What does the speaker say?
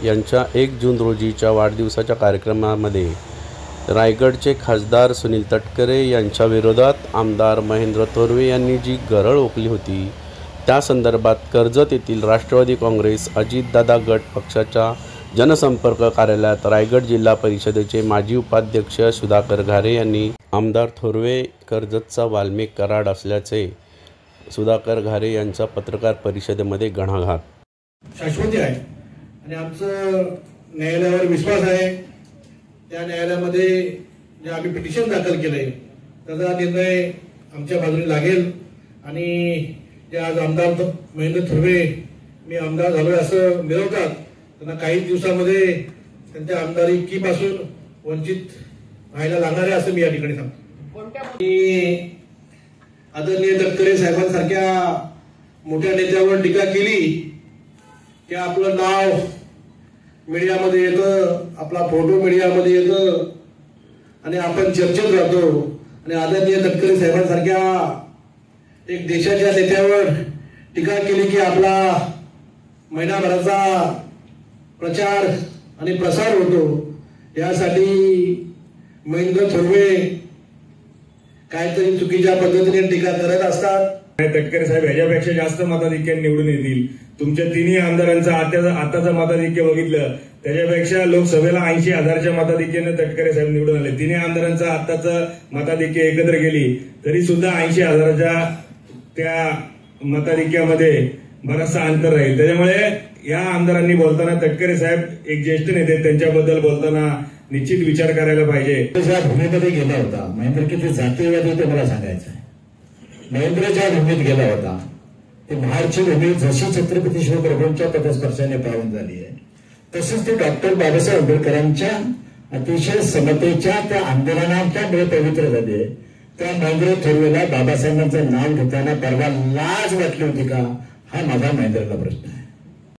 यांच्या 1 जून रोजीच्या वाढदिवसाच्या कार्यक्रमामध्ये रायगडचे खासदार सुनील तटकरे यांच्या विरोधात आमदार महेंद्र थोरवे यांनी जी गरळ ओकली होती त्या संदर्भात कर्जत येथील राष्ट्रवादी काँग्रेस अजितदादा गट पक्षाच्या जनसंपर्क कार्यालयात रायगड जिल्हा परिषदेचे माजी उपाध्यक्ष सुधाकर घारे यांनी आमदार थोरवे कर्जतचा वाल्मिक कराड असल्याचे सुधाकर घारे यांचा पत्रकार परिषदेमध्ये घणाघात. शाश्वती आहे आणि आमचं न्यायालयावर विश्वास आहे. त्या न्यायालयामध्ये जे आम्ही पिटिशन दाखल केलंय त्याचा निर्णय आमच्या बाजूने लागेल आणि जे आज आमदार महेंद्र थोरवे मी आमदार झालोय असं मिरवतात त्यांना काही दिवसामध्ये त्यांच्या आमदारकीपासून वंचित राहायला लागणार आहे असं मी या ठिकाणी सांगतो. आदरणीय तटकरे साहेबांसारख्या मोठ्या नेत्यावर टीका केली की आपलं नाव मीडियामध्ये येतं, आपला फोटो मीडियामध्ये येतं आणि आपण चर्चेत राहतो. आणि आदरणीय तटकरे साहेबांसारख्या एक देशाच्या नेत्यावर टीका केली की आपला महिनाभराचा प्रचार आणि प्रसार होतो. यासाठी महेंद्र थोरवे काहीतरी चुकीच्या पद्धतीने टीका करत असतात. तटकरे साहेब ह्याच्यापेक्षा जास्त मताधिक्याने निवडून येतील. तुमच्या तिन्ही आमदारांचं आताचं मताधिक्य बघितलं त्याच्यापेक्षा लोकसभेला 80,000च्या मताधिक्याने तटकरे साहेब निवडून आले. तिन्ही आमदारांचं आताचं मताधिक्य एकत्र गेली तरी सुद्धा 80,000च्या त्या मताधिक्यामध्ये बराचसा अंतर राहील. त्याच्यामुळे या आमदारांनी बोलताना तटकरे साहेब एक ज्येष्ठ नेते त्यांच्याबद्दल बोलताना निश्चित विचार करायला पाहिजे. भूमीमध्ये गेला होता महेंद्र किती जातीयवादी ते मला सांगायचं आहे. महेंद्र ज्या भूमीत गेला होता ते महाडची भूमी जशी छत्रपती शिवप्रभूंच्या पदस्पर्शाने पावन झाली आहे तसंच ते डॉक्टर बाबासाहेब आंबेडकरांच्या अतिशय समतेच्या त्या आंदोलनाच्यामुळे पवित्र झाली आहे. त्या महेंद्र थोरवेला बाबासाहेबांचं नाव घेताना परवा लाज वाटली होती का हा माझा महेंद्रला प्रश्न आहे.